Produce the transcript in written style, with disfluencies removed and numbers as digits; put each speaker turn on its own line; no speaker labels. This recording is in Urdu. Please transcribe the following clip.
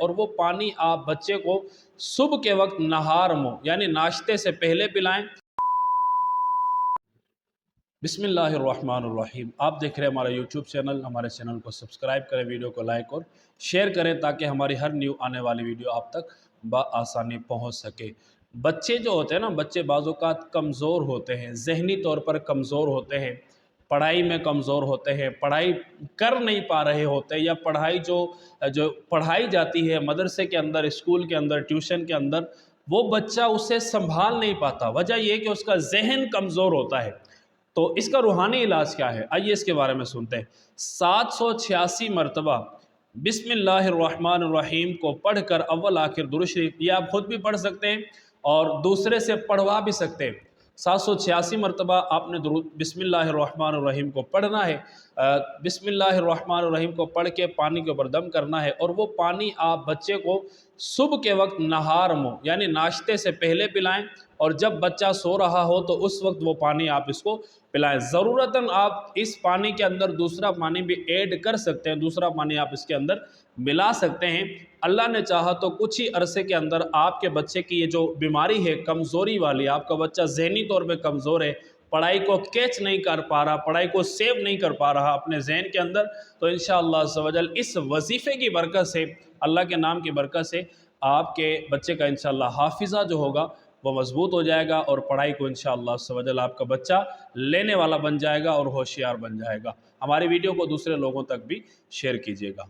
اور وہ پانی آپ بچے کو صبح کے وقت نہار میں یعنی ناشتے سے پہلے پلائیں۔ بسم اللہ الرحمن الرحیم۔ آپ دیکھ رہے ہیں ہمارا یوٹیوب چینل، ہمارے چینل کو سبسکرائب کریں، ویڈیو کو لائک اور شیئر کریں تاکہ ہماری ہر نیو آنے والی ویڈیو آپ تک بآسانی پہنچ سکے۔ بچے جو ہوتے ہیں نا، بچے بعض اوقات کمزور ہوتے ہیں، ذہنی طور پر کمزور ہوتے ہیں، پڑھائی میں کمزور ہوتے ہیں، پڑھائی کر نہیں پا رہے ہوتے، یا پڑھائی جو پڑھائی جاتی ہے مدرسے کے اندر، اسکول کے اندر، ٹیوشن کے اندر، وہ بچہ اسے سنبھال نہیں پاتا۔ وجہ یہ کہ اس کا ذہن کمزور ہوتا ہے۔ تو اس کا روحانی علاج کیا ہے؟ آئیے اس کے بارے میں سنتے ہیں۔ 786 مرتبہ بسم اللہ الرحمن الرحیم کو پڑھ کر اول آخر درود شریف، یہ آپ خود بھی پڑھ سکتے ہیں اور دوسرے سے پڑھوا بھی سکتے ہیں۔ 786 مرتبہ آپ نے درود بسم اللہ الرحمن الرحیم کو پڑھنا ہے۔ بسم اللہ الرحمن الرحیم کو پڑھ کے پانی کے اوپر دم کرنا ہے، اور وہ پانی آپ بچے کو صبح کے وقت نہار میں یعنی ناشتے سے پہلے پلائیں، اور جب بچہ سو رہا ہو تو اس وقت وہ پانی آپ اس کو پلائیں۔ ضرورتاً آپ اس پانی کے اندر دوسرا پانی بھی ایڈ کر سکتے ہیں، دوسرا پانی آپ اس کے اندر ملا سکتے ہیں۔ اللہ نے چاہا تو کچھ ہی عرصے کے اندر آپ کے بچے کی یہ جو بیماری ہے کمزوری والی، آپ کا بچہ ذہنی طور پہ کمزور ہے، پڑھائی کو کیچ نہیں کر پا رہا، پڑھائی کو سیو نہیں کر پا رہا اپنے ذہن کے اندر، تو انشاءاللہ عز و جل اس وظیفے کی برکت سے، اللہ کے نام کی برکت سے، آپ کے بچے کا انشاءاللہ حافظہ جو ہوگا وہ مضبوط ہو جائے گا، اور پڑھائی کو انشاءاللہ عز و جل آپ کا بچہ لینے والا بن جائے گا اور ہوشیار بن جائے گا۔ ہماری ویڈیو کو دوسرے لوگوں تک بھی شیئر کیجیے گا۔